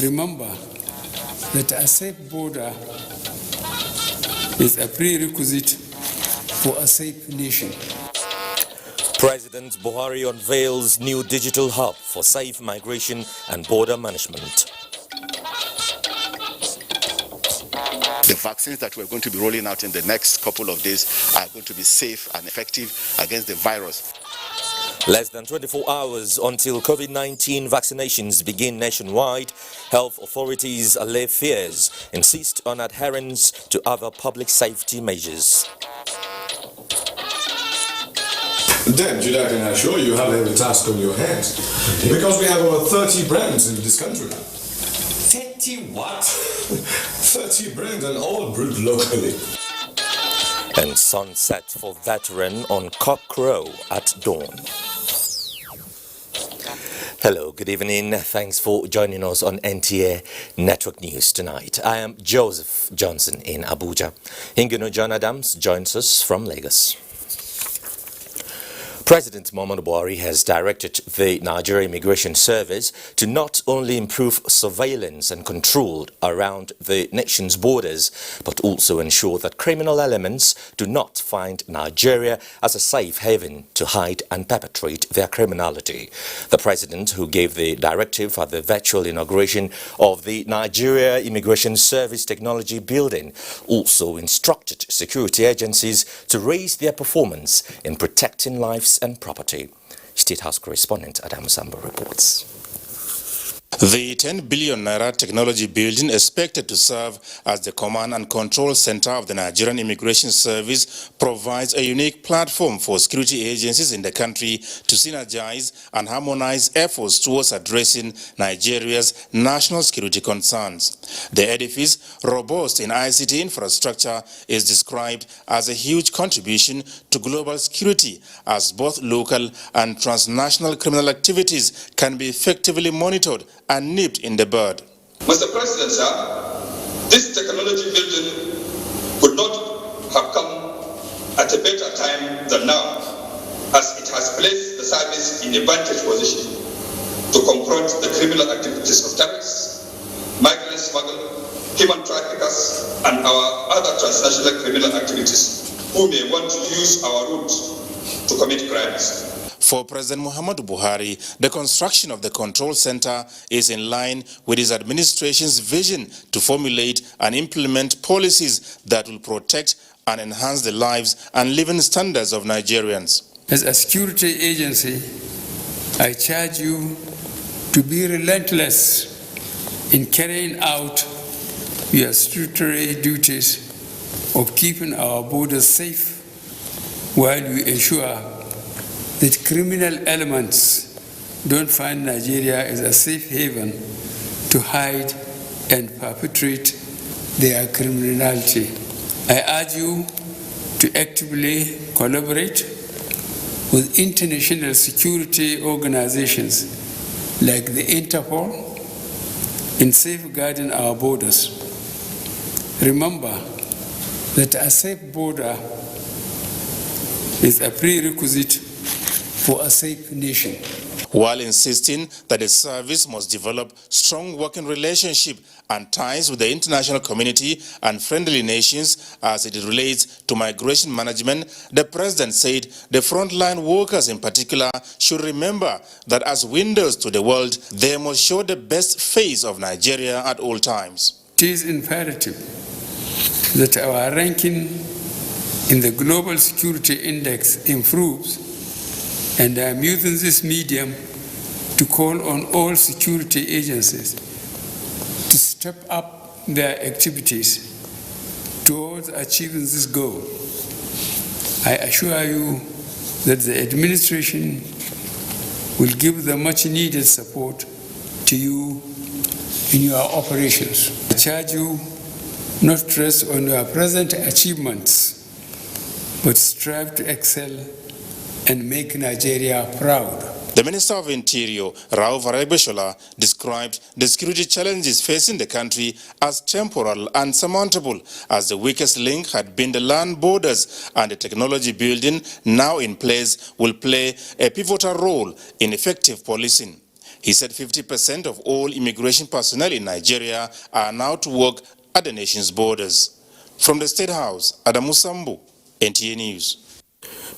Remember that a safe border is a prerequisite for a safe nation. President Buhari unveils new digital hub for safe migration and border management. The vaccines that we're going to be rolling out in the next couple of days are going to be safe and effective against the virus. Less than 24 hours until COVID-19 vaccinations begin nationwide, health authorities allay fears, insist on adherence to other public safety measures. Then, Judah, I can assure you have a heavy task on your hands. Because we have over 30 brands in this country. 30 what? 30 brands and all brewed locally. And sunset for veteran on cockcrow at dawn. Hello, good evening. Thanks for joining us on NTA Network News tonight. I am Joseph Johnson in Abuja. Ingeno John Adams joins us from Lagos. President Muhammadu Buhari has directed the Nigerian Immigration Service to not only improve surveillance and control around the nation's borders, but also ensure that criminal elements do not find Nigeria as a safe haven to hide and perpetrate their criminality. The president, who gave the directive at the virtual inauguration of the Nigeria Immigration Service Technology Building, also instructed security agencies to raise their performance in protecting lives and property. State House correspondent Adam Sambo reports. The 10 billion naira technology building, expected to serve as the command and control center of the Nigerian Immigration Service, provides a unique platform for security agencies in the country to synergize and harmonize efforts towards addressing Nigeria's national security concerns. The edifice, robust in ICT infrastructure, is described as a huge contribution to global security, as both local and transnational criminal activities can be effectively monitored and nipped in the bud. Mr. President, sir, this technology building could not have come at a better time than now, as it has placed the service in a vantage position to confront the criminal activities of terrorists, migrant smugglers, human traffickers, and our other transnational criminal activities who may want to use our route to commit crimes. For President Muhammadu Buhari, the construction of the control center is in line with his administration's vision to formulate and implement policies that will protect and enhance the lives and living standards of Nigerians. As a security agency, I charge you to be relentless in carrying out your statutory duties of keeping our borders safe while you ensure that criminal elements don't find Nigeria as a safe haven to hide and perpetrate their criminality. I urge you to actively collaborate with international security organizations like the Interpol in safeguarding our borders. Remember that a safe border is a prerequisite for a safe nation. While insisting that the service must develop strong working relationship and ties with the international community and friendly nations as it relates to migration management, the president said the frontline workers in particular should remember that as windows to the world, they must show the best face of Nigeria at all times. It is imperative that our ranking in the Global Security Index improves, and I am using this medium to call on all security agencies to step up their activities towards achieving this goal. I assure you that the administration will give the much needed support to you in your operations. I charge you not to rest on your present achievements, but strive to excel and make Nigeria proud. The Minister of Interior, Rauf Aregbesola, described the security challenges facing the country as temporal and surmountable, as the weakest link had been the land borders, and the technology building now in place will play a pivotal role in effective policing. He said 50% of all immigration personnel in Nigeria are now to work at the nation's borders. From the State House, Adamu Sambu, NTA News.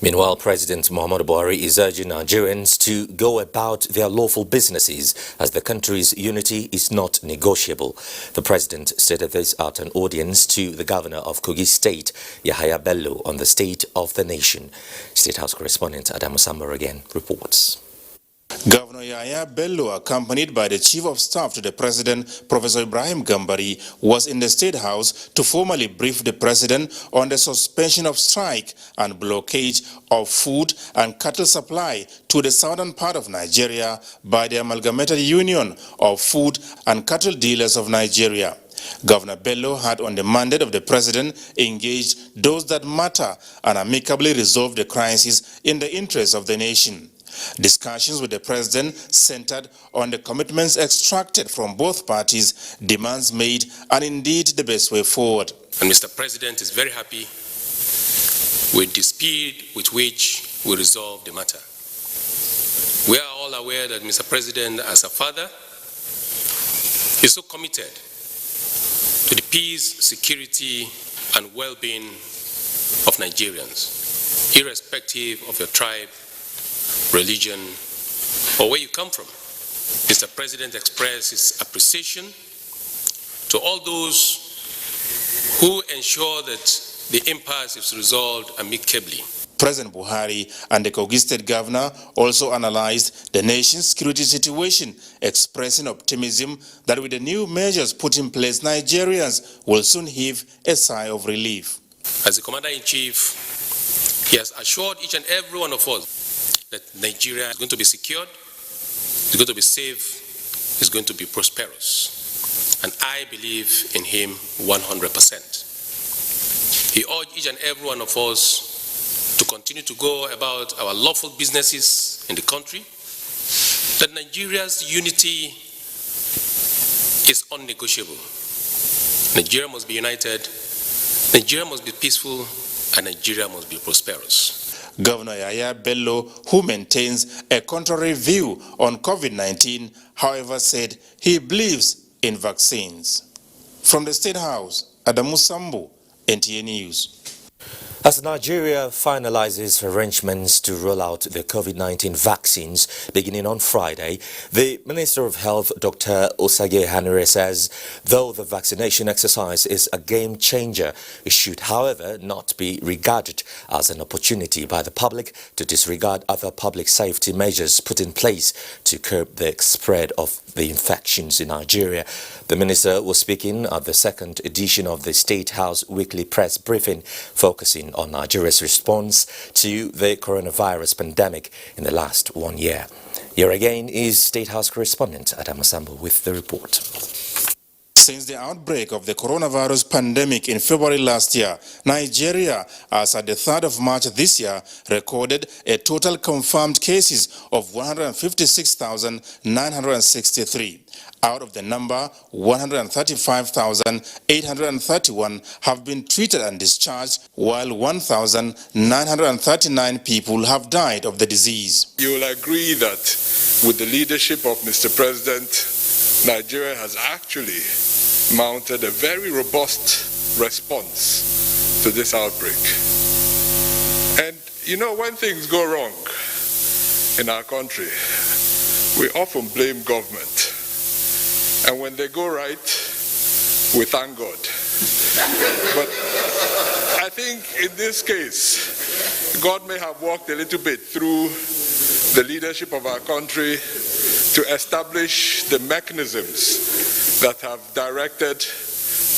Meanwhile, President Muhammadu Buhari is urging Nigerians to go about their lawful businesses as the country's unity is not negotiable. The president stated this at an audience to the governor of Kogi State, Yahaya Bello, on the state of the nation. State House correspondent Adamu Sambu again reports. Governor Yahaya Bello, accompanied by the Chief of Staff to the President, Professor Ibrahim Gambari, was in the State House to formally brief the President on the suspension of strike and blockade of food and cattle supply to the southern part of Nigeria by the Amalgamated Union of Food and Cattle Dealers of Nigeria. Governor Bello had, on the mandate of the President, engaged those that matter and amicably resolved the crisis in the interest of the nation. Discussions with the President centered on the commitments extracted from both parties, demands made, and indeed the best way forward. And Mr. President is very happy with the speed with which we resolve the matter. We are all aware that Mr. President, as a father, is so committed to the peace, security, and well-being of Nigerians, irrespective of your tribe, religion, or where you come from. Mr. President expressed his appreciation to all those who ensure that the impasse is resolved amicably. President Buhari and the Kogi State Governor also analyzed the nation's security situation, expressing optimism that with the new measures put in place, Nigerians will soon heave a sigh of relief. As the Commander-in-Chief, he has assured each and every one of us that Nigeria is going to be secured, is going to be safe, is going to be prosperous. And I believe in him 100%. He urged each and every one of us to continue to go about our lawful businesses in the country, that Nigeria's unity is unnegotiable. Nigeria must be united, Nigeria must be peaceful, and Nigeria must be prosperous. Governor Yahaya Bello, who maintains a contrary view on COVID-19, however, said he believes in vaccines. From the State House, Adamu Sambu, NTA News. As Nigeria finalizes arrangements to roll out the COVID-19 vaccines beginning on Friday, the Minister of Health, Dr. Osage Hanure, says though the vaccination exercise is a game changer, it should, however, not be regarded as an opportunity by the public to disregard other public safety measures put in place to curb the spread of the infections in Nigeria. The minister was speaking at the second edition of the State House weekly press briefing, focusing on Nigeria's response to the coronavirus pandemic in the last 1 year. Here again is State House correspondent Adamu Sambu with the report. Since the outbreak of the coronavirus pandemic in February last year, Nigeria, as at the 3rd of March this year, recorded a total confirmed cases of 156,963. Out of the number, 135,831 have been treated and discharged, while 1,939 people have died of the disease. You will agree that with the leadership of Mr. President, Nigeria has actually mounted a very robust response to this outbreak. And you know, when things go wrong in our country, we often blame government. And when they go right, we thank God. But I think in this case, God may have walked a little bit through the leadership of our country to establish the mechanisms that have directed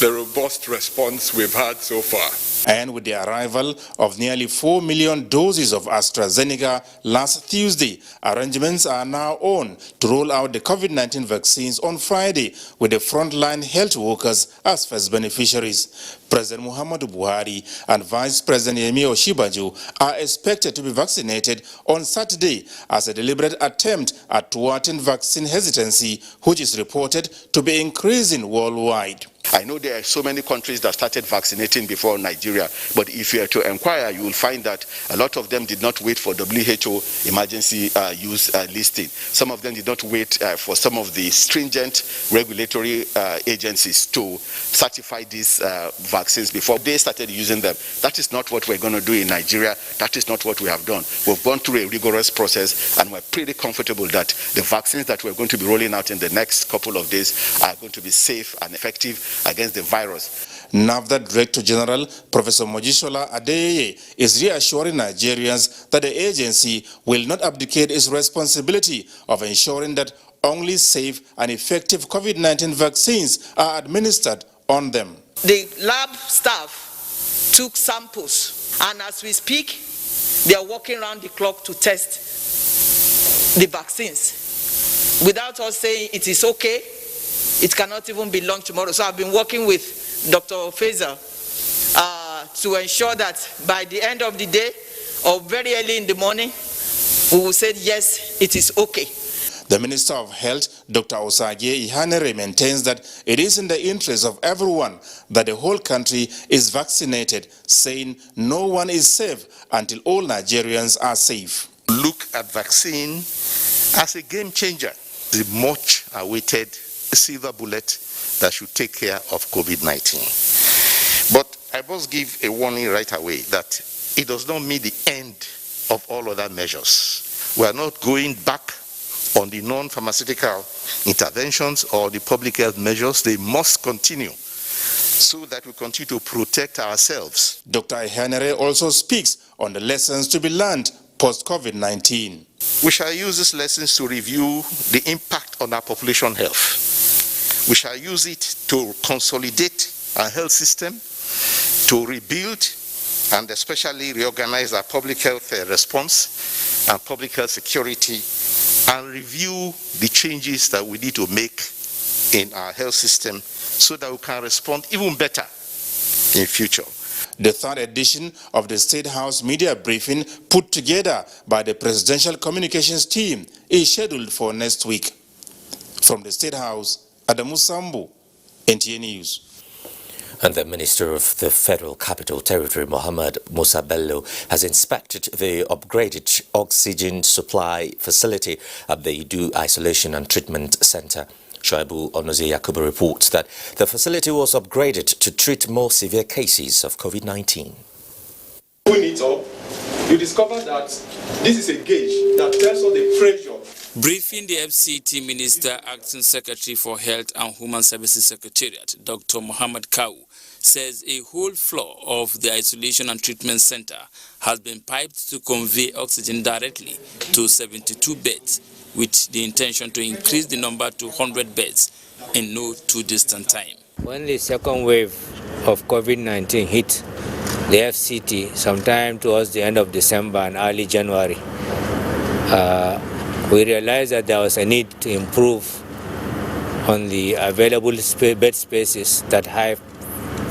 the robust response we've had so far. And with the arrival of nearly 4 million doses of AstraZeneca last Tuesday, arrangements are now on to roll out the COVID-19 vaccines on Friday, with the frontline health workers as first beneficiaries. President Muhammadu Buhari and Vice President Yemi Osinbajo are expected to be vaccinated on Saturday as a deliberate attempt at thwarting vaccine hesitancy, which is reported to be increasing worldwide. I know there are so many countries that started vaccinating before Nigeria, but if you are to inquire, you will find that a lot of them did not wait for WHO emergency use listing. Some of them did not wait for some of the stringent regulatory agencies to certify these vaccines before they started using them. That is not what we're going to do in Nigeria. That is not what we have done. We've gone through a rigorous process, and we're pretty comfortable that the vaccines that we're going to be rolling out in the next couple of days are going to be safe and effective against the virus. NAFDA Director General Professor Mojisola Adeyeye is reassuring Nigerians that the agency will not abdicate its responsibility of ensuring that only safe and effective COVID-19 vaccines are administered on them. The lab staff took samples, and as we speak, they are working around the clock to test the vaccines. Without us saying it is okay, it cannot even be launched tomorrow. So I've been working with Dr. Faisal to ensure that by the end of the day or very early in the morning, we will say yes, it is okay. The Minister of Health, Dr. Osage Ihanere, maintains that it is in the interest of everyone that the whole country is vaccinated, saying no one is safe until all Nigerians are safe. Look at vaccine as a game changer, the much awaited silver bullet that should take care of COVID-19. But I must give a warning right away that it does not mean the end of all other measures. We are not going back on the non-pharmaceutical interventions or the public health measures. They must continue so that we continue to protect ourselves. Dr. Ihanere also speaks on the lessons to be learned post-COVID-19. We shall use these lessons to review the impact on our population health. We shall use it to consolidate our health system, to rebuild and especially reorganize our public health response and public health security, and review the changes that we need to make in our health system so that we can respond even better in future. The third edition of the State House media briefing put together by the Presidential Communications team is scheduled for next week. From the State House, Adamu Sambu, NTA News. And the Minister of the Federal Capital Territory, Mohammed Musa Bello, has inspected the upgraded oxygen supply facility at the Idu Isolation and Treatment Center. Shoaibu Onoze Yakubu reports that the facility was upgraded to treat more severe cases of COVID-19. Open it up, you discover that this is a gauge that tells us the pressure. Briefing the FCT Minister, Acting Secretary for Health and Human Services Secretariat, Dr. Muhammad Kau, says a whole floor of the Isolation and Treatment Center has been piped to convey oxygen directly to 72 beds, with the intention to increase the number to 100 beds in no too distant time. When the second wave of COVID-19 hit the FCT sometime towards the end of December and early January, we realized that there was a need to improve on the available bed spaces that have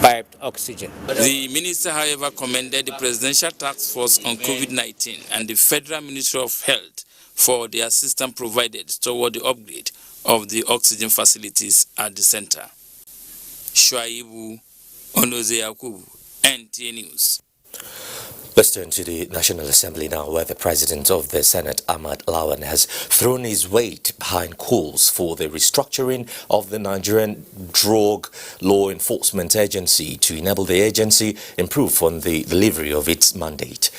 piped oxygen. The minister, however, commended the Presidential Task Force on COVID-19 and the Federal Ministry of Health for the assistance provided toward the upgrade of the oxygen facilities at the center. Shoaibu Onoze Yakubu, NTA News. Let's turn to the National Assembly now, where the President of the Senate, Ahmad Lawan, has thrown his weight behind calls for the restructuring of the Nigerian Drug Law Enforcement Agency to enable the agency improve on the delivery of its mandate.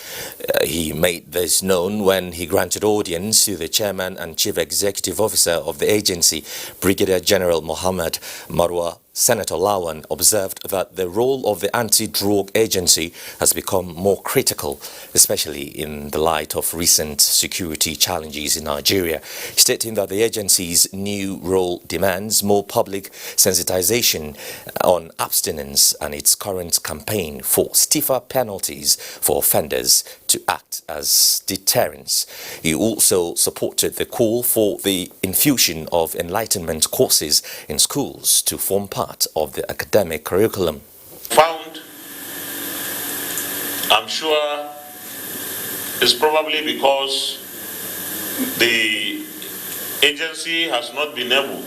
He made this known when he granted audience to the Chairman and Chief Executive Officer of the agency, Brigadier General Mohammed Marwa. Senator Lawan observed that the role of the anti-drug agency has become more critical, especially in the light of recent security challenges in Nigeria, stating that the agency's new role demands more public sensitization on abstinence and its current campaign for stiffer penalties for offenders to act as deterrents. He also supported the call for the infusion of enlightenment courses in schools to form part of the academic curriculum. Found, I'm sure, is probably because the agency has not been able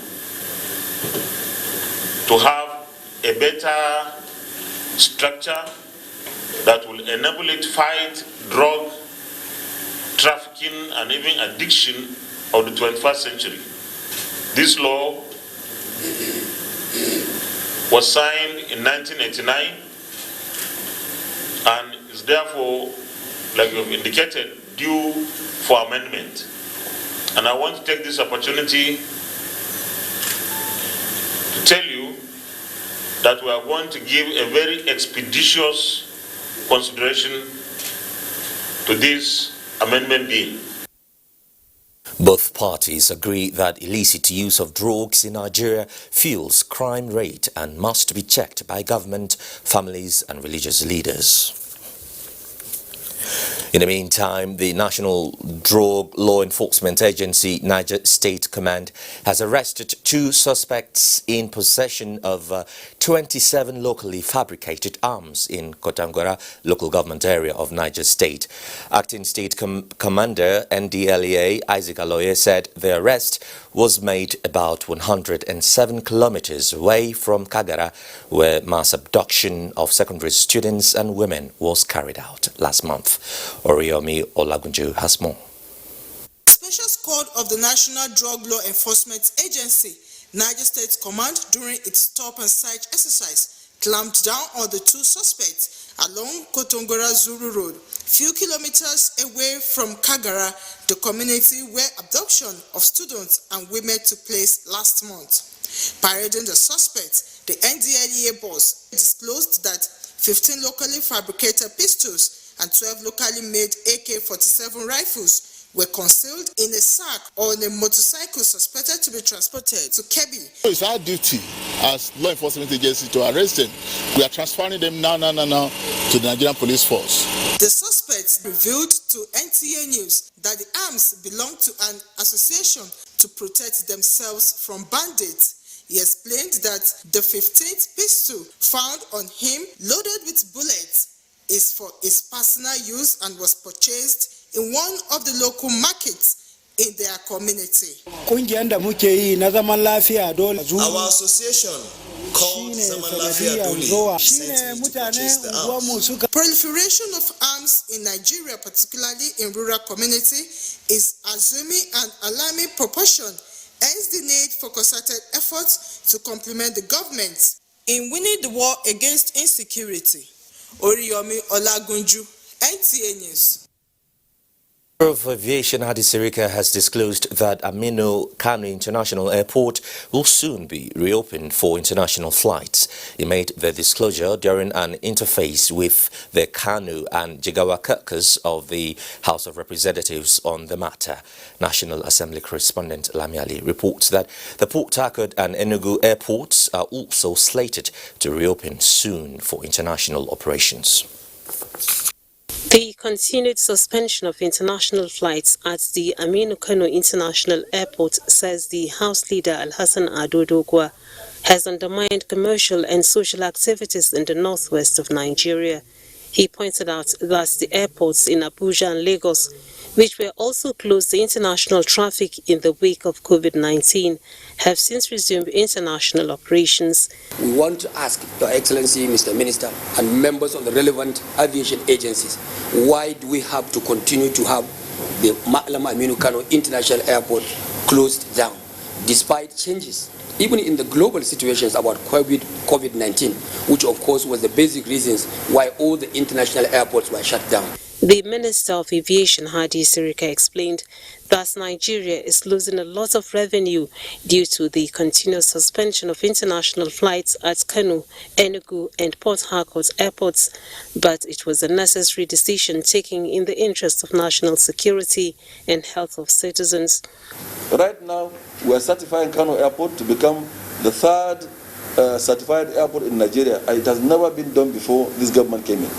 to have a better structure that will enable it to fight drug trafficking and even addiction of the 21st century. This law was signed in 1989 and is therefore, like you have indicated, due for amendment. And I want to take this opportunity to tell you that we are going to give a very expeditious consideration to this amendment bill. Both parties agree that illicit use of drugs in Nigeria fuels crime rate and must be checked by government, families and religious leaders. In the meantime, the National Drug Law Enforcement Agency, Niger State Command, has arrested 2 suspects in possession of 27 locally fabricated arms in Kotangora local government area of Niger State. Acting State Commander NDLEA Isaac Aloye said the arrest was made about 107 kilometers away from Kagara, where mass abduction of secondary students and women was carried out last month. Oriyomi Olagunju has more. Special Squad of the National Drug Law Enforcement Agency, Niger State Command, during its stop and search exercise, clamped down on the 2 suspects along Kotongora Zuru Road, few kilometers away from Kagara, the community where abduction of students and women took place last month. Parading the suspects, the NDLEA boss disclosed that 15 locally fabricated pistols and 12 locally made AK-47 rifles were concealed in a sack or on a motorcycle suspected to be transported to Kebbi. It's our duty as law enforcement agency to arrest them. We are transferring them now to the Nigerian police force. The suspects revealed to NTA News that the arms belong to an association to protect themselves from bandits. He explained that the 15th pistol found on him, loaded with bullets, is for his personal use and was purchased in one of the local markets in their community. Our association called Zaman Lafia Dole sent me to purchase the arms. Proliferation of arms in Nigeria, particularly in rural community, is assuming an alarming proportion, hence the need for concerted efforts to complement the government in winning the war against insecurity. Oriyomi Olagunju, NTA News. Minister of Aviation Hadi Sirika has disclosed that Aminu Kano International Airport will soon be reopened for international flights. He made the disclosure during an interface with the Kano and Jigawa caucus of the House of Representatives on the matter. National Assembly correspondent Lami Ali reports that the Port Harcourt and Enugu airports are also slated to reopen soon for international operations. The continued suspension of international flights at the Aminu Kano International Airport, says the House Leader Alhassan Ado Dogwa, has undermined commercial and social activities in the northwest of Nigeria. He pointed out that the airports in Abuja and Lagos, which were also closed to international traffic in the wake of COVID-19, have since resumed international operations. We want to ask Your Excellency, Mr. Minister, and members of the relevant aviation agencies, why do we have to continue to have the Malam Aminu Kano International Airport closed down, despite changes, even in the global situations about COVID-19, which of course was the basic reasons why all the international airports were shut down. The Minister of Aviation, Hadi Sirika, explained that Nigeria is losing a lot of revenue due to the continuous suspension of international flights at Kano, Enugu and Port Harcourt airports, but it was a necessary decision taken in the interest of national security and health of citizens. Right now, we are certifying Kano Airport to become the third certified airport in Nigeria. It has never been done before this government came in.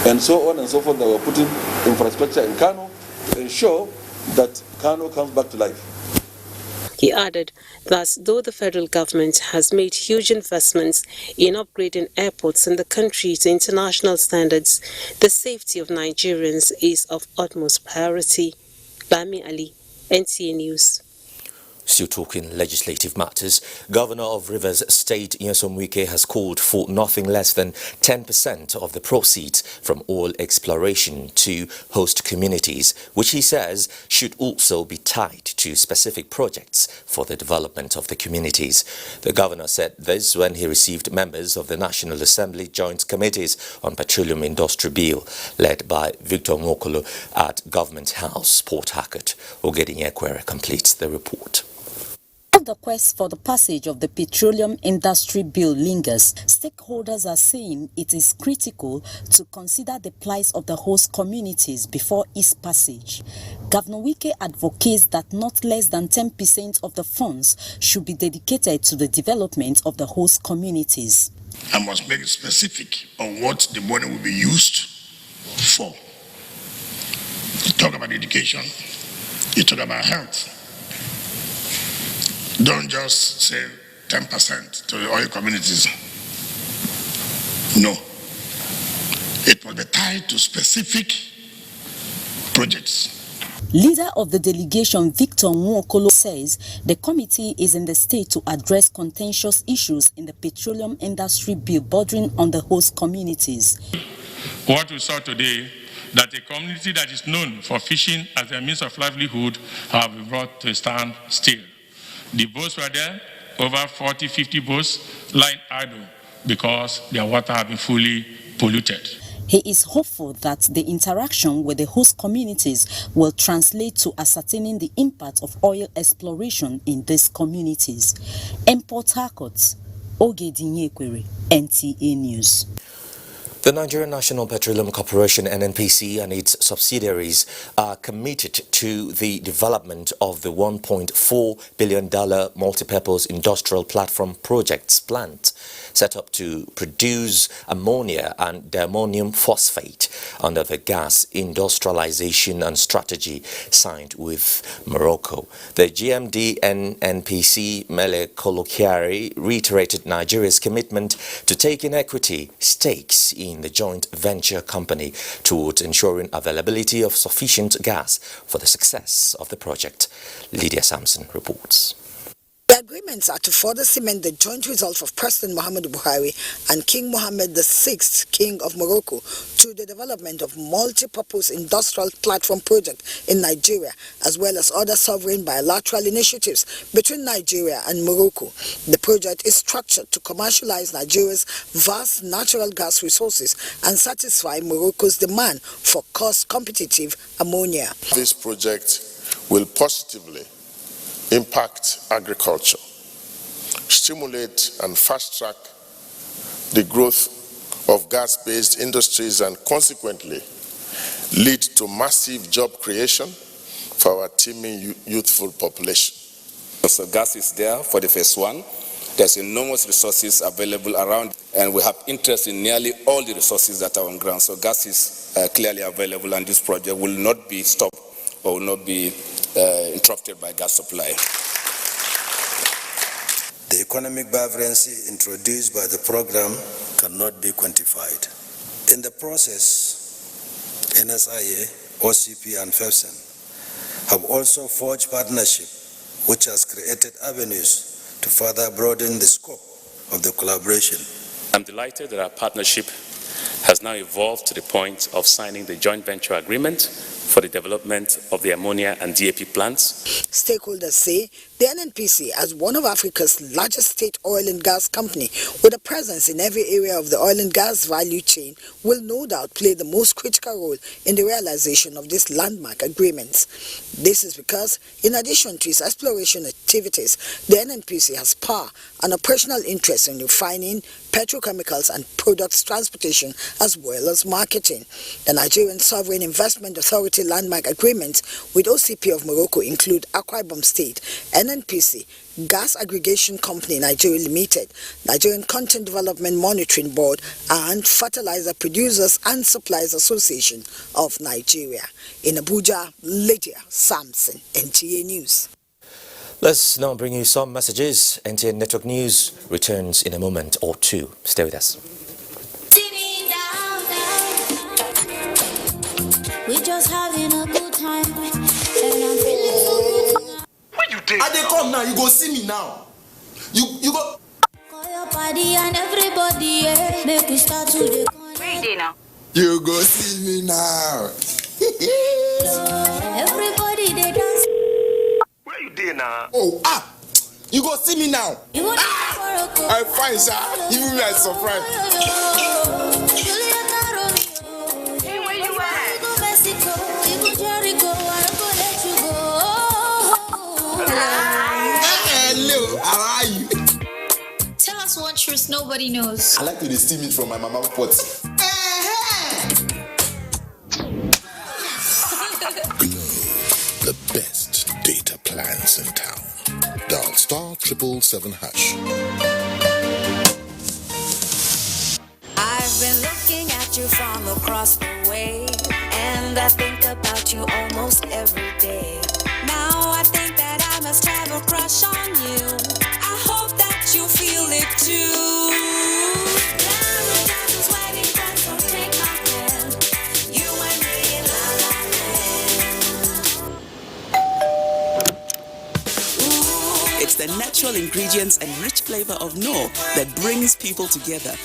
And so on and so forth, that we're putting infrastructure in Kano to ensure that Kano comes back to life. He added that though the federal government has made huge investments in upgrading airports in the country to international standards, the safety of Nigerians is of utmost priority. Lami Ali, NTA News. Still talking legislative matters, Governor of Rivers State Nyesom Wike has called for nothing less than 10% of the proceeds from oil exploration to host communities, which he says should also be tied to specific projects for the development of the communities. The governor said this when he received members of the National Assembly Joint Committees on Petroleum Industry Bill, led by Victor Nwokolo at Government House, Port Harcourt. Ogedinyekwere completes the report. The quest for the passage of the Petroleum Industry Bill lingers. Stakeholders are saying it is critical to consider the plight of the host communities before its passage. Governor Wike advocates that not less than 10% of the funds should be dedicated to the development of the host communities. I must make it specific on what the money will be used for. You talk about education, you talk about health. Don't just say 10% to the oil communities. No. It must be tied to specific projects. Leader of the delegation, Victor Nwokolo, says the committee is in the state to address contentious issues in the petroleum industry bill bordering on the host communities. What we saw today, that a community that is known for fishing as a means of livelihood have been brought to a standstill. The boats were there, over 40, 50 boats lying idle because their water had been fully polluted. He is hopeful that the interaction with the host communities will translate to ascertaining the impact of oil exploration in these communities. In Port Harcourt, Ogedinyekwere, NTA News. The Nigerian National Petroleum Corporation (NNPC) and its subsidiaries are committed to the development of the $1.4 billion multipurpose industrial platform projects plant set up to produce ammonia and diammonium phosphate under the gas industrialization and strategy signed with Morocco. The GMD NNPC Mele Kolokiari reiterated Nigeria's commitment to taking equity stakes in the joint venture company towards ensuring availability of sufficient gas for the success of the project. Lydia Sampson reports. The agreements are to further cement the joint resolve of President Muhammadu Buhari and King Mohammed VI, King of Morocco, to the development of multi-purpose industrial platform project in Nigeria, as well as other sovereign bilateral initiatives between Nigeria and Morocco. The project is structured to commercialize Nigeria's vast natural gas resources and satisfy Morocco's demand for cost-competitive ammonia. This project will positively impact agriculture, stimulate and fast-track the growth of gas-based industries, and consequently lead to massive job creation for our teeming youthful population. So gas is there for the phase one. There's enormous resources available around, and we have interest in nearly all the resources that are on ground. So gas is clearly available, and this project will not be stopped or will not be interrupted by gas supply. The economic vibrancy introduced by the program cannot be quantified. In the process, NSIA, OCP, and FEFSEN have also forged partnership, which has created avenues to further broaden the scope of the collaboration. I'm delighted that our partnership has now evolved to the point of signing the joint venture agreement for the development of the ammonia and DAP plants. Stakeholders say the NNPC, as one of Africa's largest state oil and gas company with a presence in every area of the oil and gas value chain, will no doubt play the most critical role in the realization of these landmark agreements. This is because, in addition to its exploration activities, the NNPC has power and operational interest in refining, petrochemicals and products transportation, as well as marketing. The Nigerian Sovereign Investment Authority landmark agreements with OCP of Morocco include Akwa Ibom State, NNPC, Gas Aggregation Company Nigeria Limited, Nigerian Content Development Monitoring Board, and Fertilizer Producers and Suppliers Association of Nigeria. In Abuja, Lydia Sampson, NTA News. Let's now bring you some messages. NTA Network News returns in a moment or two. Stay with us. We're just having a good time, and I'm feeling so good. When you dey? I dey come now. You go see me now. You go. Call your body and everybody, yeah. Make we start to the corner. Where you dey now? You go see me now. Everybody they dance. Where you dey now? Oh, you go see me now. You want I'm fine, sir. Even me, I surprised. Hey, where you at? You go Mexico, you go Jericho, I go let you go. Hello, how are you? Tell us one truth nobody knows. I like to steam it from my mama pot. The best data plans in town. Dial *777#. I've been looking at you from across the way, and I think about you almost every day. Now I think that I must have a crush on you. I hope that you feel it too. It's the natural ingredients and rich flavor of Knorr that brings people together.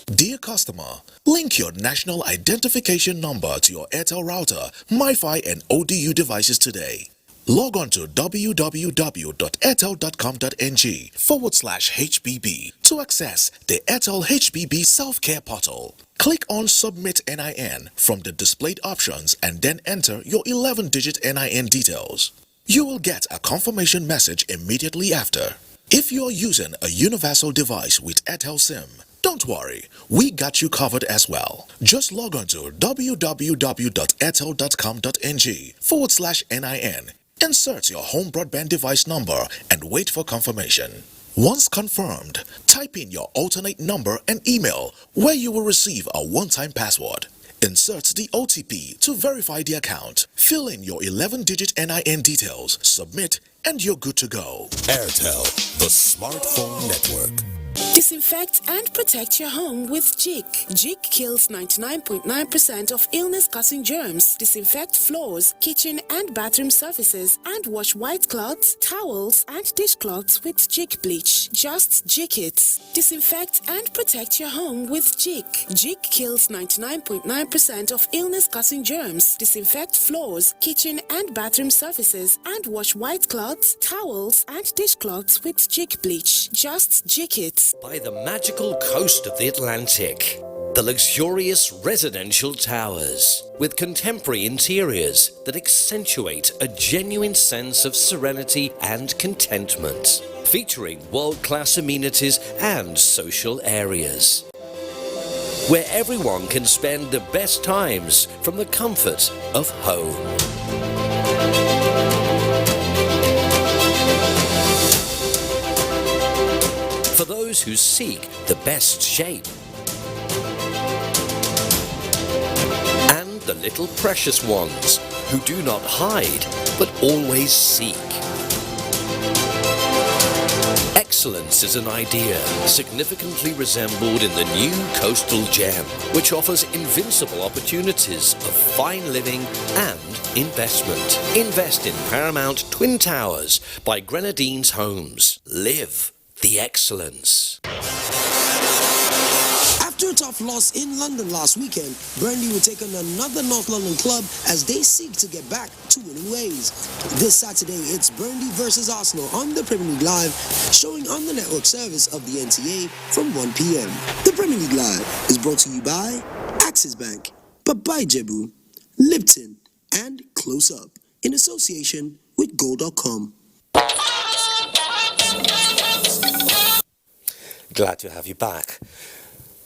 Dear customer, link your national identification number to your Airtel router, MiFi and ODU devices today. Log on to www.airtel.com.ng/HBB to access the Airtel HBB Self-Care Portal. Click on Submit NIN from the displayed options and then enter your 11-digit NIN details. You will get a confirmation message immediately after. If you're using a universal device with Airtel SIM, don't worry, we got you covered as well. Just log on to www.airtel.com.ng/NIN, insert your home broadband device number and wait for confirmation. Once confirmed, type in your alternate number and email where you will receive a one-time password. Insert the OTP to verify the account. Fill in your 11-digit NIN details, submit, and you're good to go. Airtel, the smartphone network. Disinfect and protect your home with Jik. Jik kills 99.9% of illness-causing germs. Disinfect floors, kitchen and bathroom surfaces, and wash white cloths, towels, and dishcloths with Jik bleach. Just Jik it. Disinfect and protect your home with Jik. Jik kills 99.9% of illness-causing germs. Disinfect floors, kitchen and bathroom surfaces, and wash white cloths, towels, and dishcloths with Jik bleach. Just Jik it. By the magical coast of the Atlantic, the luxurious residential towers with contemporary interiors that accentuate a genuine sense of serenity and contentment, featuring world-class amenities and social areas, where everyone can spend the best times from the comfort of home. For those who seek the best shape and the little precious ones who do not hide but always seek. Excellence is an idea significantly resembled in the new coastal gem, which offers invincible opportunities of fine living and investment. Invest in Paramount Twin Towers by Grenadines Homes. Live the excellence. After a tough loss in London last weekend, Burnley will take on another North London club as they seek to get back to winning ways. This Saturday, it's Burnley versus Arsenal on the Premier League Live, showing on the network service of the NTA from 1 p.m. The Premier League Live is brought to you by Axis Bank, Babai Jebu, Lipton, and Close Up, in association with Goal.com. Glad to have you back.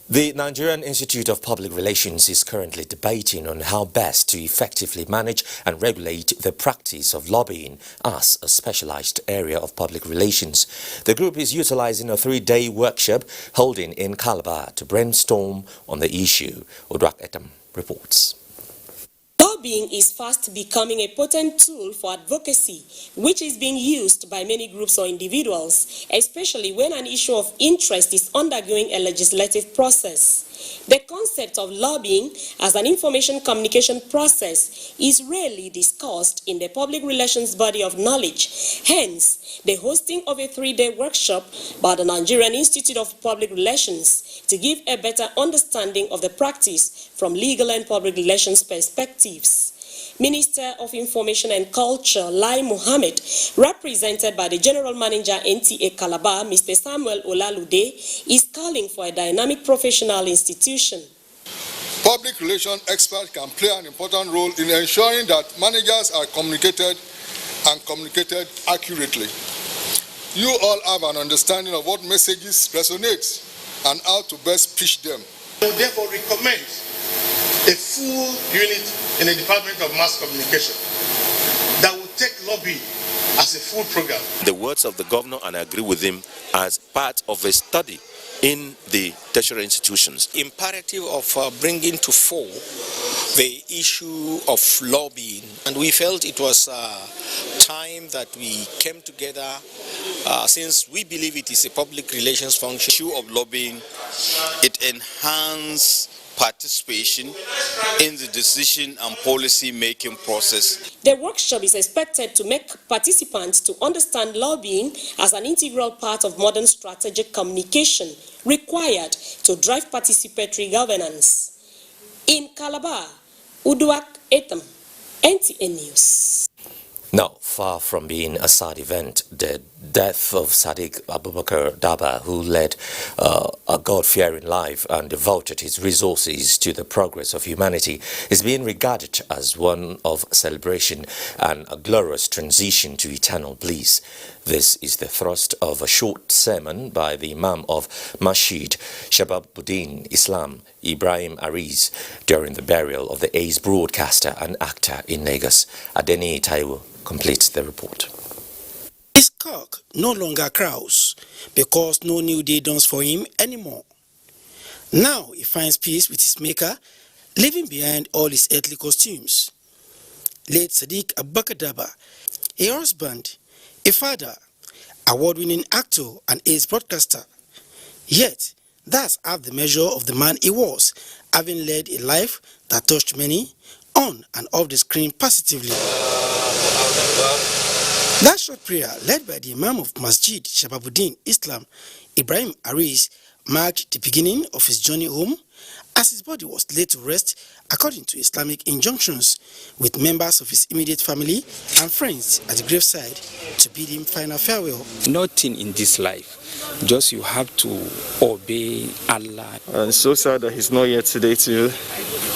The Nigerian Institute of Public Relations is currently debating on how best to effectively manage and regulate the practice of lobbying as a specialized area of public relations. The group is utilizing a 3-day workshop holding in Calabar to brainstorm on the issue. Odrak Etam reports. Lobbying is fast becoming a potent tool for advocacy, which is being used by many groups or individuals, especially when an issue of interest is undergoing a legislative process. The concept of lobbying as an information communication process is rarely discussed in the public relations body of knowledge. Hence, the hosting of a 3-day workshop by the Nigerian Institute of Public Relations to give a better understanding of the practice from legal and public relations perspectives. Minister of Information and Culture, Lai Mohammed, represented by the General Manager NTA Calabar, Mr. Samuel Olalude, is calling for a dynamic professional institution. Public relations experts can play an important role in ensuring that managers are communicated accurately. You all have an understanding of what messages resonate and how to best pitch them. We therefore recommend a full unit in the Department of Mass Communication that will take lobbying as a full program. The words of the governor, and I agree with him, as part of a study in the tertiary institutions. Imperative of bringing to fore the issue of lobbying, and we felt it was time that we came together since we believe it is a public relations function. The issue of lobbying, it enhances participation in the decision and policy making process. The workshop is expected to make participants to understand lobbying as an integral part of modern strategic communication required to drive participatory governance. In Calabar, Uduak Etam, NTA News. Now, far from being a sad event, the death of Sadiq Abubakar Daba, who led a God-fearing life and devoted his resources to the progress of humanity, is being regarded as one of celebration and a glorious transition to eternal bliss. This is the thrust of a short sermon by the Imam of Masjid Shababuddin Islam, Ibrahim Ariz, during the burial of the ace broadcaster and actor in Lagos. Adeni Taiwo completes the report. His cock no longer crows because no new day dawns for him anymore. Now he finds peace with his maker, leaving behind all his earthly costumes. Late Sadiq Abubakar Daba, a husband, a father, award-winning actor and ace broadcaster. Yet, that's half the measure of the man he was, having led a life that touched many on and off the screen positively. That short prayer, led by the Imam of Masjid Shababuddin Islam, Ibrahim Ariz, marked the beginning of his journey home, as his body was laid to rest according to Islamic injunctions, with members of his immediate family and friends at the graveside to bid him final farewell. Nothing in this life, just you have to obey Allah. And so sad that he's not here today to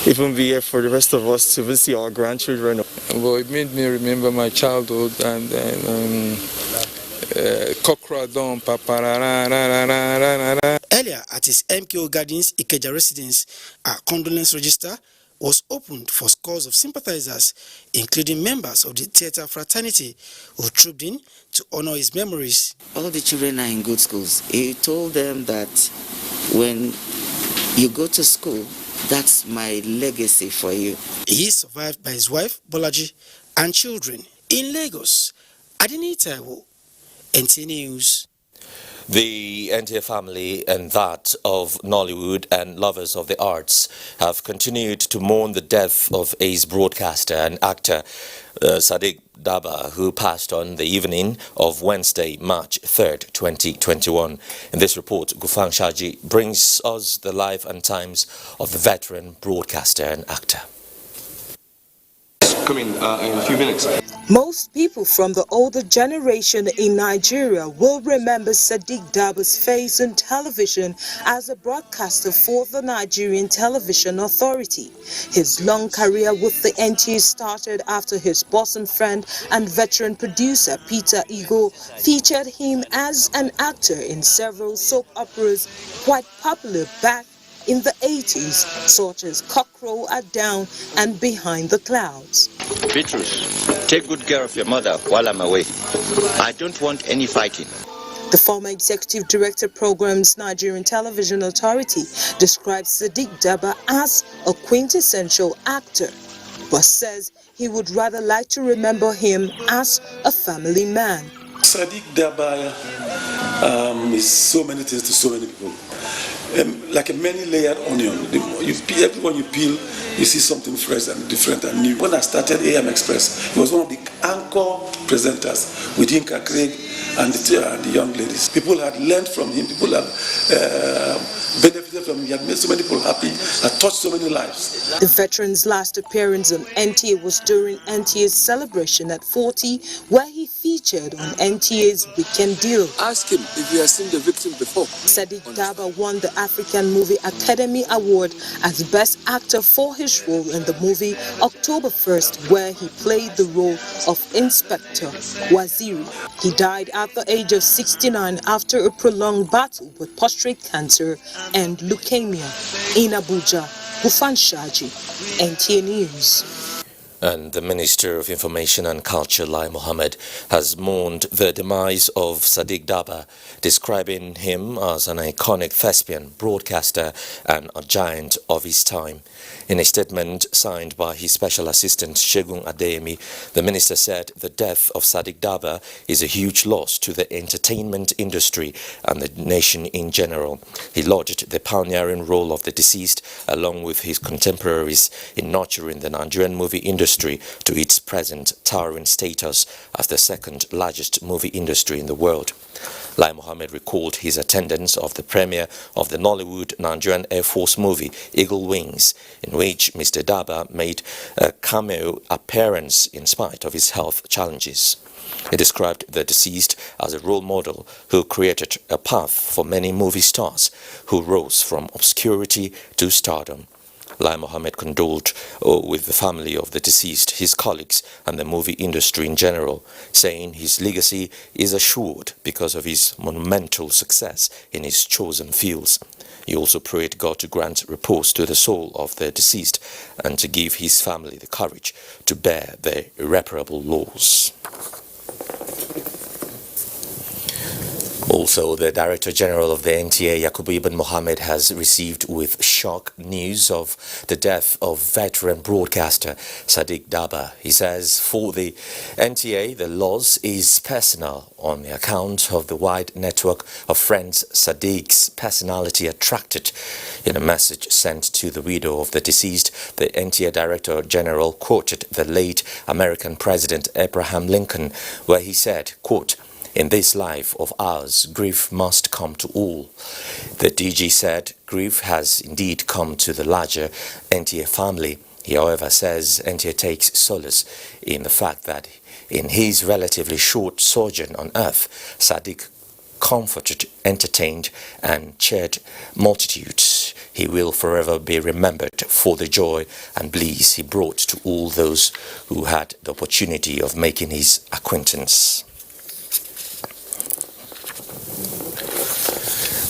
even be here for the rest of us to visit our grandchildren. Well, it made me remember my childhood, and then Earlier at his MKO Gardens Ikeja residence, a condolence register was opened for scores of sympathizers, including members of the theatre fraternity, who trooped in to honor his memories. All of the children are in good schools. He told them that when you go to school, that's my legacy for you. He is survived by his wife, Bolaji, and children. In Lagos, Adeni Taiwo, NTA News. The NTA family and that of Nollywood and lovers of the arts have continued to mourn the death of ace broadcaster and actor Sadiq Daba, who passed on the evening of Wednesday, March 3rd, 2021. In this report, Gufang Shaji brings us the life and times of the veteran broadcaster and actor. Coming in a few minutes. Most people from the older generation in Nigeria will remember Sadiq Daba's face on television as a broadcaster for the Nigerian Television Authority. His long career with the NTA started after his bosom friend and veteran producer Peter Igo featured him as an actor in several soap operas quite popular back in the 80s, such as Cockerel at Down and Behind the Clouds. Petrus, take good care of your mother while I'm away. I don't want any fighting. The former executive director programs Nigerian Television Authority describes Sadiq Daba as a quintessential actor. but says he would rather like to remember him as a family man. Sadiq Daba is so many things to so many people. Like a many-layered onion. Everyone you peel, you see something fresh and different and new. When I started AM Express, he was one of the anchor presenters with Inka Craig and the young ladies. People had learned from him. People had benefited from him. He had made so many people happy, had touched so many lives. The veteran's last appearance on NTA was during NTA's celebration at 40, where he featured on NTA's Weekend Deal. Ask him if he has seen the victim before. Sadiq Daba won the African Movie Academy Award as Best Actor for his role in the movie October 1st, where he played the role of Inspector Waziri. He died at the age of 69 after a prolonged battle with prostate cancer and leukemia. In Abuja, Gufan Shaji, NTA News. And the Minister of Information and Culture, Lai Mohammed, has mourned the demise of Sadiq Daba, describing him as an iconic thespian, broadcaster and a giant of his time. In a statement signed by his special assistant, Shegun Adeyemi, the minister said the death of Sadiq Daba is a huge loss to the entertainment industry and the nation in general. He lauded the pioneering role of the deceased, along with his contemporaries, in nurturing the Nigerian movie industry to its present towering status as the second largest movie industry in the world. Lai Mohammed recalled his attendance of the premiere of the Nollywood Nigerian Air Force movie Eagle Wings, in which Mr. Daba made a cameo appearance in spite of his health challenges. He described the deceased as a role model who created a path for many movie stars who rose from obscurity to stardom. Lai Mohammed condoled with the family of the deceased, his colleagues and the movie industry in general, saying his legacy is assured because of his monumental success in his chosen fields. He also prayed God to grant repose to the soul of the deceased and to give his family the courage to bear the irreparable loss. Also, the Director General of the NTA, Yakubu Ibn Mohammed, has received with shock news of the death of veteran broadcaster Sadiq Daba. He says for the NTA, the loss is personal on the account of the wide network of friends Sadiq's personality attracted. In a message sent to the widow of the deceased, the NTA Director General quoted the late American President Abraham Lincoln, where he said, quote, "In this life of ours, grief must come to all." The DG said grief has indeed come to the larger NTA family. He, however, says NTA takes solace in the fact that in his relatively short sojourn on earth, Sadiq comforted, entertained and cheered multitudes. He will forever be remembered for the joy and bliss he brought to all those who had the opportunity of making his acquaintance.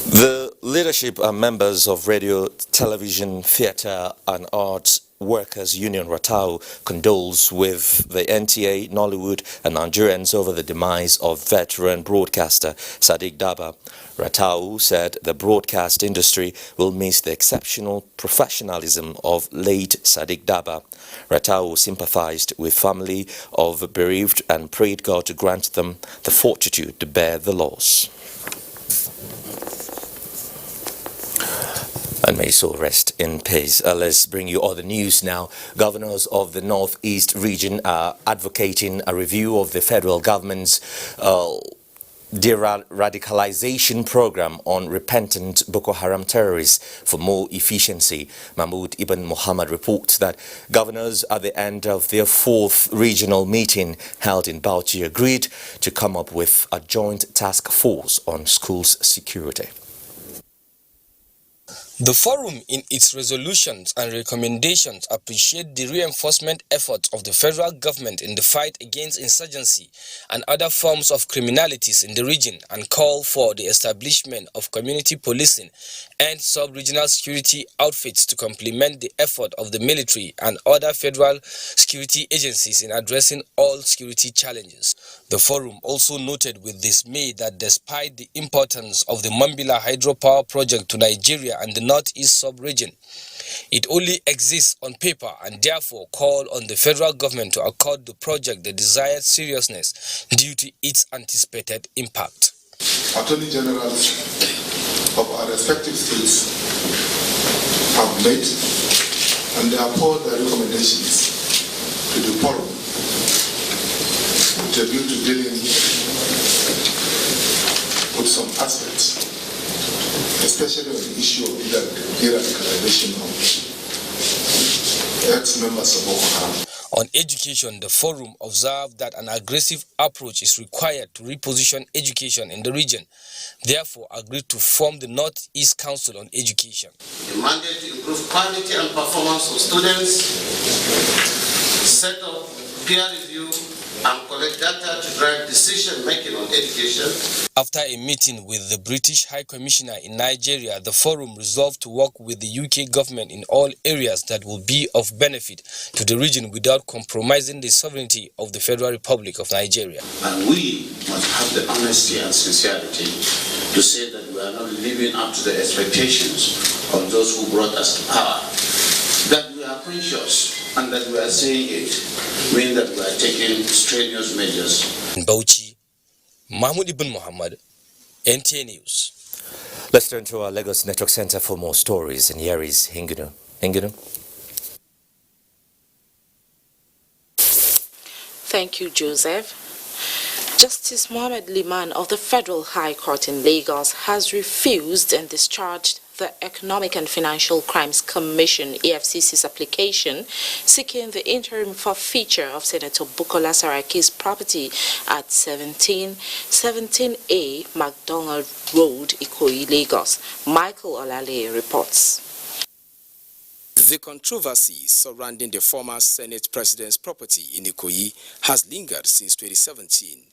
The leadership and members of Radio, Television, Theatre and Arts Workers Union Ratau condoles with the NTA, Nollywood and Nigerians over the demise of veteran broadcaster Sadiq Daba. Ratau said the broadcast industry will miss the exceptional professionalism of late Sadiq Daba. Ratau sympathized with family of bereaved and prayed God to grant them the fortitude to bear the loss. And may so rest in peace. Let's bring you other news now. Governors of the Northeast region are advocating a review of the federal government's de-radicalization program on repentant Boko Haram terrorists for more efficiency. Mahmoud Ibn Muhammad reports that governors at the end of their fourth regional meeting held in Bauchi agreed to come up with a joint task force on schools security. The forum, in its resolutions and recommendations, appreciate the reinforcement efforts of the federal government in the fight against insurgency and other forms of criminalities in the region and call for the establishment of community policing and sub-regional security outfits to complement the effort of the military and other federal security agencies in addressing all security challenges. The forum also noted with dismay that despite the importance of the Mambila hydropower project to Nigeria and the Northeast sub-region, It only exists on paper and therefore call on the federal government to accord the project the desired seriousness due to its anticipated impact. Attorney Generals of our respective states have met and they appalled their recommendations to the forum with a view to dealing with some aspects, especially on the issue of de-radicalization of ex-members of Boko Haram. On education, the forum observed that an aggressive approach is required to reposition education in the region, therefore agreed to form the Northeast Council on Education. The mandate to improve quality and performance of students, set up peer review, and collect data to drive decision-making on education. After a meeting with the British High Commissioner in Nigeria, the forum resolved to work with the UK government in all areas that will be of benefit to the region without compromising the sovereignty of the Federal Republic of Nigeria. And we must have the honesty and sincerity to say that we are not living up to the expectations of those who brought us to power. That we are conscious and that we are saying it means that we are taking strenuous measures. In Bauchi, Mahmoud Ibn Muhammad, NTA News. Let's turn to our Lagos Network Center for more stories, and here is Hingunu. Hingunu. Thank you, Joseph. Justice Mohammed Liman of the Federal High Court in Lagos has refused and discharged the Economic and Financial Crimes Commission EFCC's application seeking the interim forfeiture of Senator Bukola Saraki's property at 17A MacDonald Road, Ikoyi, Lagos. Michael Olale reports. The controversy surrounding the former Senate President's property in Ikoyi has lingered since 2017.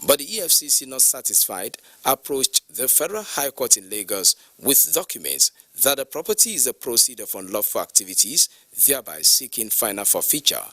But the EFCC, not satisfied, approached the Federal High Court in Lagos with documents that the property is the proceeds of unlawful activities, thereby seeking final forfeiture.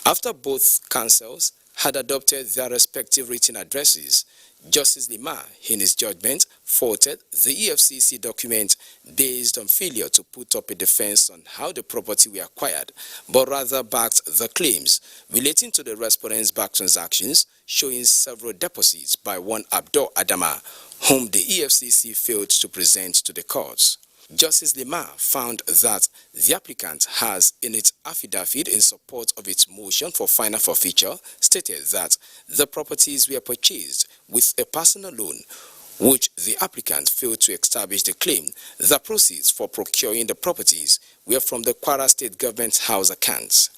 After both counsels had adopted their respective written addresses, Justice Lima, in his judgment, faulted the EFCC document based on failure to put up a defense on how the property were acquired, but rather backed the claims relating to the respondents' back transactions, showing several deposits by one Abdul Adama, whom the EFCC failed to present to the courts. Justice Lima found that the applicant has, in its affidavit in support of its motion for final forfeiture, stated that the properties were purchased with a personal loan, which the applicant failed to establish the claim. The proceeds for procuring the properties were from the Kwara State Government House accounts.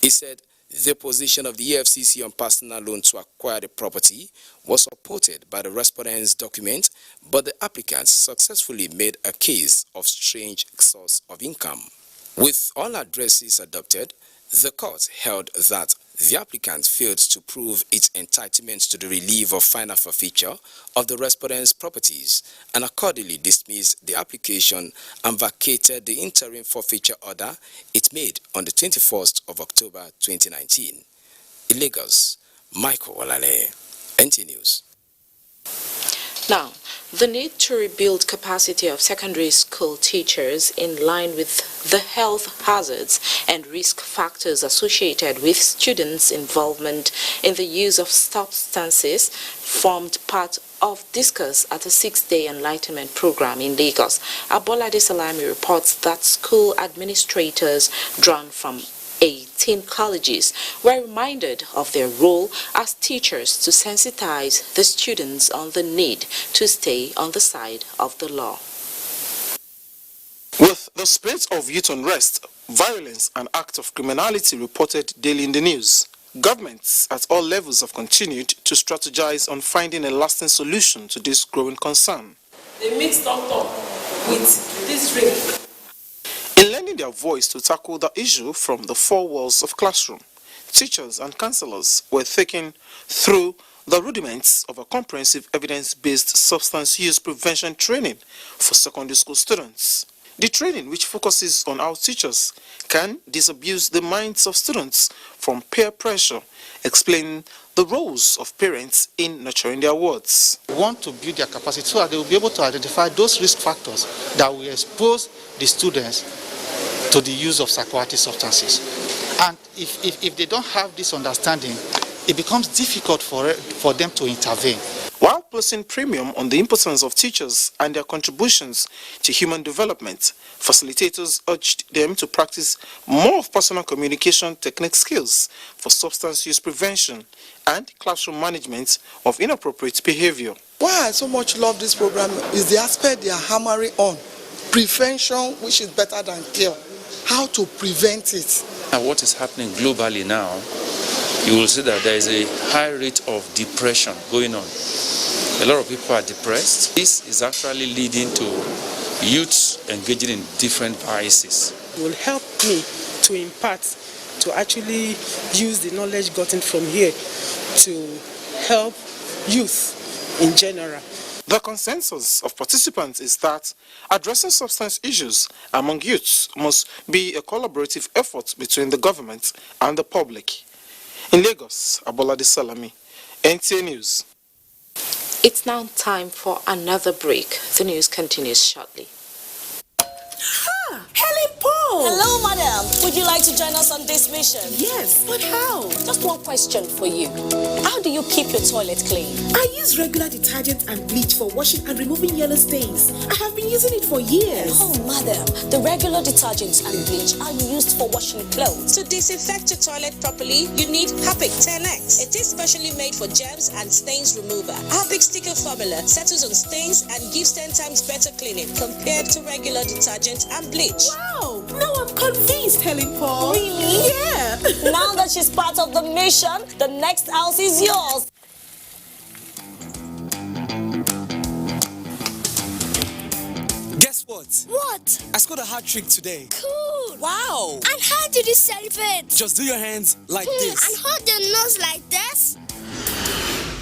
He said the position of the EFCC on personal loan to acquire the property was supported by the respondent's document, but the applicant successfully made a case of strange source of income. With all addresses adopted, the court held that the applicant failed to prove its entitlement to the relief of final forfeiture of the respondent's properties and accordingly dismissed the application and vacated the interim forfeiture order it made on the 21st of October 2019. In Lagos, Michael Olale, NTA News. Now, the need to rebuild capacity of secondary school teachers in line with the health hazards and risk factors associated with students' involvement in the use of substances formed part of discourse at a 6-day enlightenment program in Lagos. Abolade Salami reports that school administrators drawn from 18 colleges were reminded of their role as teachers to sensitize the students on the need to stay on the side of the law. With the spread of youth unrest, violence and acts of criminality reported daily in the news, governments at all levels have continued to strategize on finding a lasting solution to this growing concern. They mixed up with this drink. In lending their voice to tackle the issue from the four walls of classroom, teachers and counselors were taken through the rudiments of a comprehensive evidence-based substance use prevention training for secondary school students. The training, which focuses on how teachers can disabuse the minds of students from peer pressure, explain the roles of parents in nurturing their wards. We want to build their capacity so that they will be able to identify those risk factors that will expose the students to to the use of psychoactive substances. And if they don't have this understanding, it becomes difficult for them to intervene. While placing premium on the importance of teachers and their contributions to human development, facilitators urged them to practice more of personal communication technique skills for substance use prevention and classroom management of inappropriate behavior. Why I so much love this program is the aspect they are hammering on. Prevention, which is better than cure. How to prevent it. And what is happening globally now, you will see that there is a high rate of depression going on. A lot of people are depressed. This is actually leading to youths engaging in different vices. It will help me to impart, to actually use the knowledge gotten from here to help youth in general. The consensus of participants is that addressing substance issues among youths must be a collaborative effort between the government and the public. In Lagos, Abolade Salami, NTA News. It's now time for another break. The news continues shortly. Helen Paul! Hello, madam. Would you like to join us on this mission? Yes, but how? Just one question for you. How do you keep your toilet clean? I use regular detergent and bleach for washing and removing yellow stains. I have been using it for years. Oh, madam. The regular detergents and bleach are used for washing clothes. To disinfect your toilet properly, you need Harpic 10X. It is specially made for germs and stains remover. Harpic sticker formula settles on stains and gives 10 times better cleaning compared to regular detergent and bleach. Wow! Now I'm convinced, Helen Paul. Really? Yeah! Now that she's part of the mission, the next house is yours. Guess what? What? I scored a hat trick today. Cool! Wow! And how did you celebrate? Just do your hands like this. And hold your nose like this?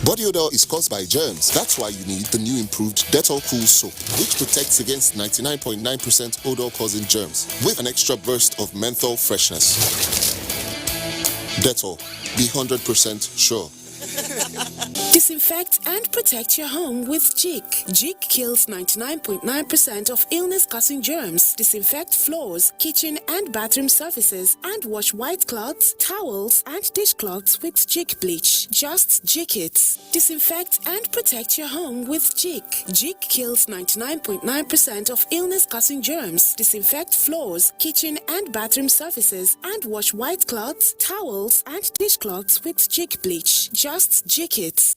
Body odor is caused by germs. That's why you need the new improved Dettol Cool Soap, which protects against 99.9% odor-causing germs with an extra burst of menthol freshness. Dettol, be 100% sure. Disinfect and protect your home with Jik. Jik kills 99.9% of illness-causing germs. Disinfect floors, kitchen and bathroom surfaces and wash white cloths, towels and dishcloths with Jik bleach. Just Jik it. Disinfect and protect your home with Jik. Jik kills 99.9% of illness-causing germs. Disinfect floors, kitchen and bathroom surfaces and wash white cloths, towels and dishcloths with Jik bleach. Just Jik it.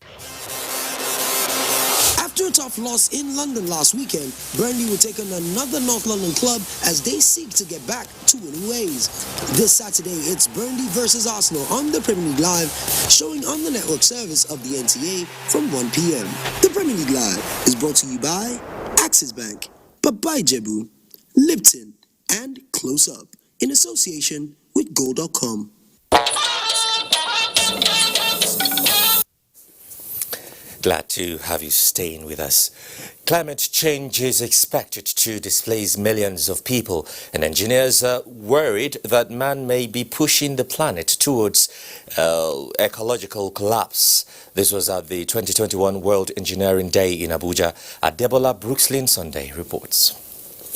After a tough loss in London last weekend, Burnley will take on another North London club as they seek to get back to winning ways. This Saturday, it's Burnley versus Arsenal on the Premier League Live, showing on the network service of the NTA from 1 p.m. The Premier League Live is brought to you by Axis Bank, Babai Jebu, Lipton, and Close Up, in association with Gold.com. Glad to have you staying with us. Climate change is expected to displace millions of people, and engineers are worried that man may be pushing the planet towards ecological collapse. This was at the 2021 World Engineering Day in Abuja. Adebola Brookslyn Sunday reports.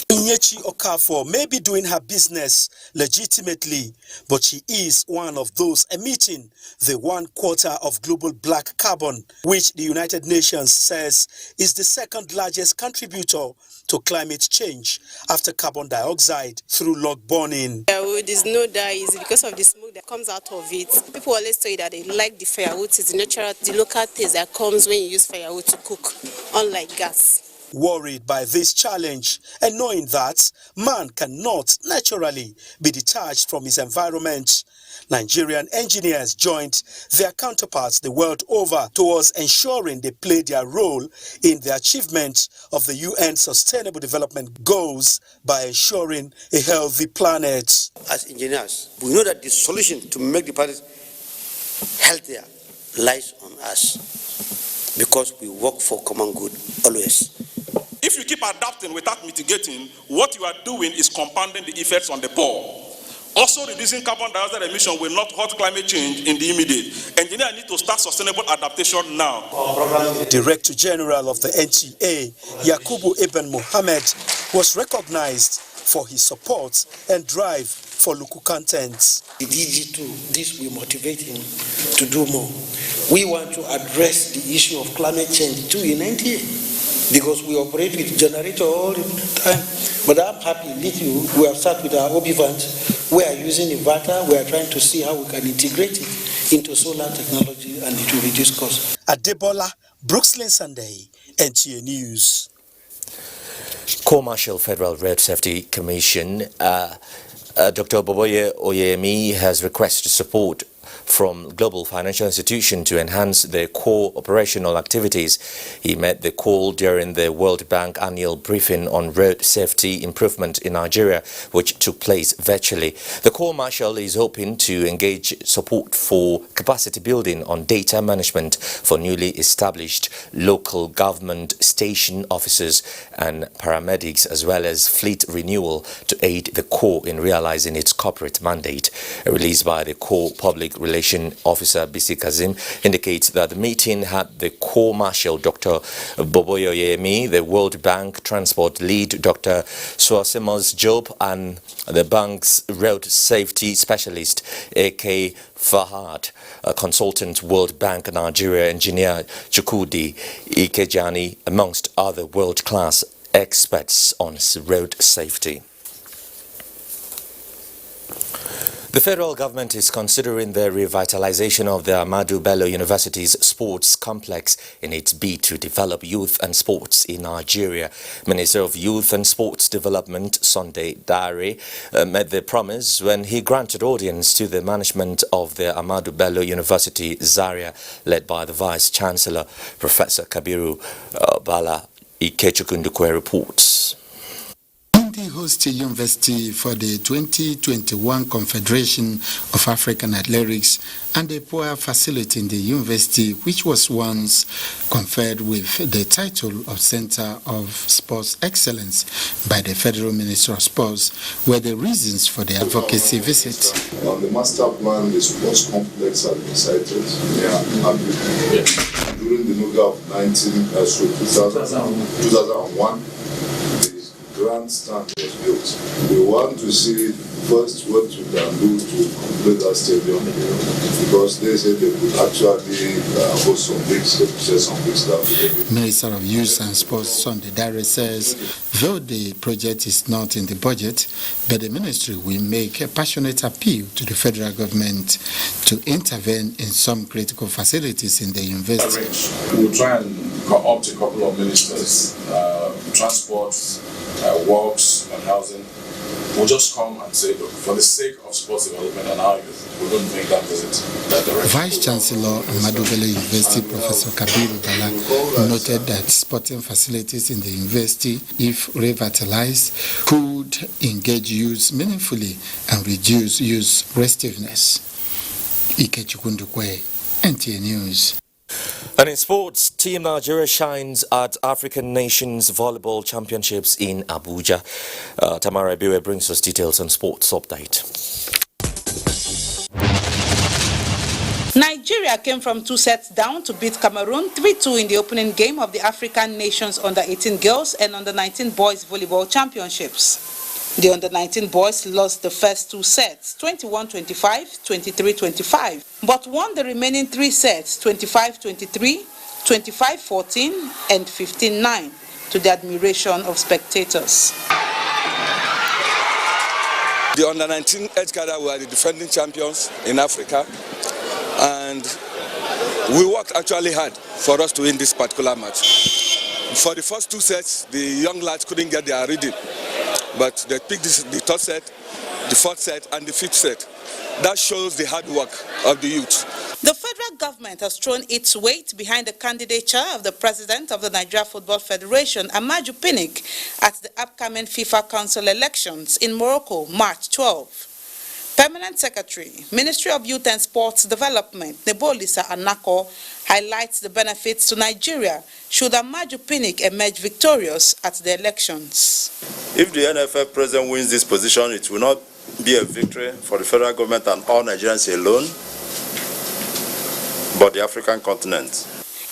Nyechi Okafor may be doing her business legitimately, but she is one of those emitting the 1/4 of global black carbon, which the United Nations says is the second largest contributor to climate change after carbon dioxide through log burning. Firewood is no that easy because of the smoke that comes out of it. People always tell you that they like the firewood. It's the natural, the local taste that comes when you use firewood to cook, unlike gas. Worried by this challenge and knowing that man cannot naturally be detached from his environment, Nigerian engineers joined their counterparts the world over towards ensuring they play their role in the achievement of the UN Sustainable Development Goals by ensuring a healthy planet. As engineers, we know that the solution to make the planet healthier lies on us because we work for common good always. If you keep adapting without mitigating, what you are doing is compounding the effects on the poor. Also, reducing carbon dioxide emission will not halt climate change in the immediate. Engineers need to start sustainable adaptation now. Director General of the NTA, Yakubu Ibn Mohammed, was recognized for his support and drive for local content. The DG too, this will motivate him to do more. We want to address the issue of climate change too in NTA, because we operate with generator all the time. But I'm happy, we have started with our OB vans. We are using inverter. We are trying to see how we can integrate it into solar technology, and it will reduce costs. Adebola, Brooklyn Sunday, NTA News. Co-Marshal Federal Road Safety Commission, Dr. Boboye Oyemi has requested support from global financial institutions to enhance their core operational activities. He made the call during the World Bank annual briefing on road safety improvement in Nigeria, which took place virtually. The Corps Marshal is hoping to engage support for capacity building on data management for newly established local government station officers and paramedics, as well as fleet renewal to aid the Corps in realizing its corporate mandate. A release by the Corps Public Relations Officer Bisi Kazim indicates that the meeting had the Corps Marshal Dr. Boboye Oyemi, the World Bank Transport Lead Dr. Swasimos Job, and the bank's road safety specialist A.K. Fahad, a consultant World Bank Nigeria engineer Chukudi Ikejani, amongst other world-class experts on road safety. The federal government is considering the revitalization of the Ahmadu Bello University's sports complex in its bid to develop youth and sports in Nigeria. Minister of Youth and Sports Development Sunday Dare made the promise when he granted audience to the management of the Ahmadu Bello University Zaria, led by the Vice Chancellor, Professor Kabiru Bala Ikechukundukwe reports. The host university for the 2021 Confederation of African Athletics and a poor facility in the university, which was once conferred with the title of Center of Sports Excellence by the Federal Minister of Sports, were the reasons for the advocacy visit. On the master plan, the sports complex has been cited. During the NOGA of 2001, grandstand was built. We want to see first what we can do to complete that stadium, because they said they could actually host some big stuff. Minister of Youth and Sports Sunday Dare says, though the project is not in the budget, but the ministry will make a passionate appeal to the federal government to intervene in some critical facilities in the university. We'll try and co-opt a couple of ministers, transport, works and housing. We'll just come and say, look, for the sake of sports development and our youth, we're going to make that visit. Vice Chancellor Ahmadu Bello University Professor Kabiru Bala noted that sporting facilities in the university, if revitalized, could engage youth meaningfully and reduce youth restiveness. Ikechukundukwe, NTA News. And in sports, Team Nigeria shines at African Nations Volleyball Championships in Abuja. Tamara Ebiwe brings us details on sports update. Nigeria came from 2 sets down to beat Cameroon 3-2 in the opening game of the African Nations Under-18 Girls and Under-19 Boys Volleyball Championships. The Under-19 boys lost the first 2 sets, 21-25, 23-25, but won the remaining 3 sets, 25-23, 25-14, and 15-9, to the admiration of spectators. The Under-19 Edge Gather were the defending champions in Africa, and we worked actually hard for us to win this particular match. For the first 2 sets, the young lads couldn't get their reading. But they picked the 3rd set, the 4th set, and the 5th set. That shows the hard work of the youth. The federal government has thrown its weight behind the candidature of the president of the Nigeria Football Federation, Amaju Pinnick, at the upcoming FIFA Council elections in Morocco, March 12. Permanent Secretary, Ministry of Youth and Sports Development, Nebolisa Anako, highlights the benefits to Nigeria should Amaju Pinnick emerge victorious at the elections. If the NFF president wins this position, it will not be a victory for the federal government and all Nigerians alone, but the African continent.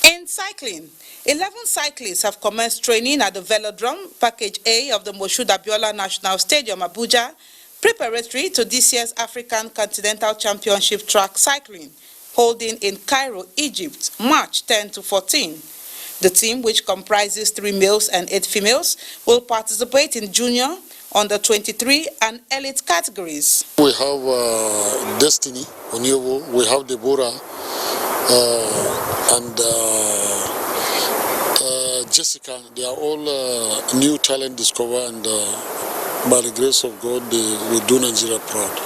In cycling, 11 cyclists have commenced training at the Velodrome, Package A of the Moshood Abiola National Stadium, Abuja, preparatory to this year's African Continental Championship track cycling, holding in Cairo, Egypt, March 10 to 14. The team, which comprises 3 males and 8 females, will participate in junior, under 23 and elite categories. We have Destiny Onyewo, we have Deborah and Jessica. They are all new talent discovered, and by the grace of God, they will do Nigeria proud.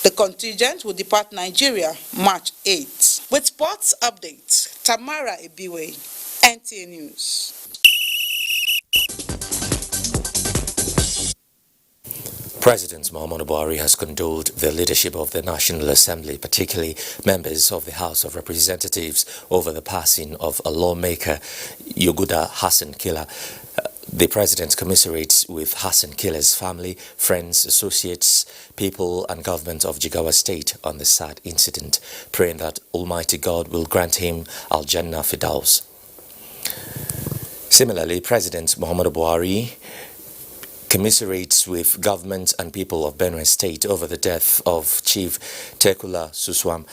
The contingent will depart Nigeria March 8. With sports updates, Tamara Ebiwe, NTA News. President Muhammadu Buhari has condoled the leadership of the National Assembly, particularly members of the House of Representatives, over the passing of a lawmaker, Yoguda Hassan Kila. The President commiserates with Hassan Kila's family, friends, associates, people and government of Jigawa State on the sad incident, praying that Almighty God will grant him Al-Jannah Firdaus. Similarly, President Muhammadu Buhari commiserates with government and people of Benue State over the death of Chief Tekula Suswam,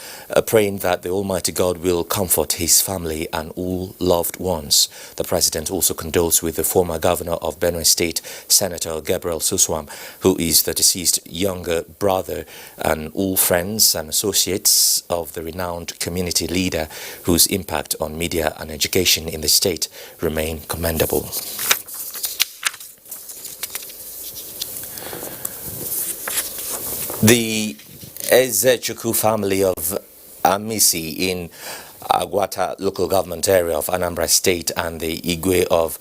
praying that the Almighty God will comfort his family and all loved ones. The President also condoles with the former governor of Benue State, Senator Gabriel Suswam, who is the deceased younger brother, and all friends and associates of the renowned community leader whose impact on media and education in the state remain commendable. The Ezechukwu family of Amisi in Agwata local government area of Anambra State and the Igwe of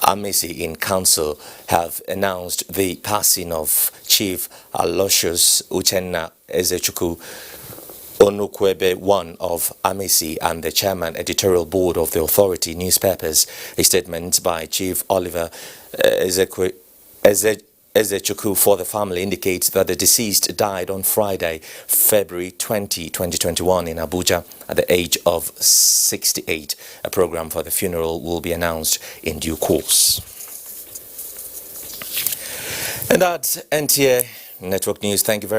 Amisi in council have announced the passing of Chief Aloysius Uchenna Ezechukwu Onukwebe I of Amisi and the chairman editorial board of the authority newspapers. A statement by Chief Oliver Ezechukwu for the family indicates that the deceased died on Friday, February 20, 2021 in Abuja at the age of 68. A program for the funeral will be announced in due course. And that's NTA Network News. Thank you very much.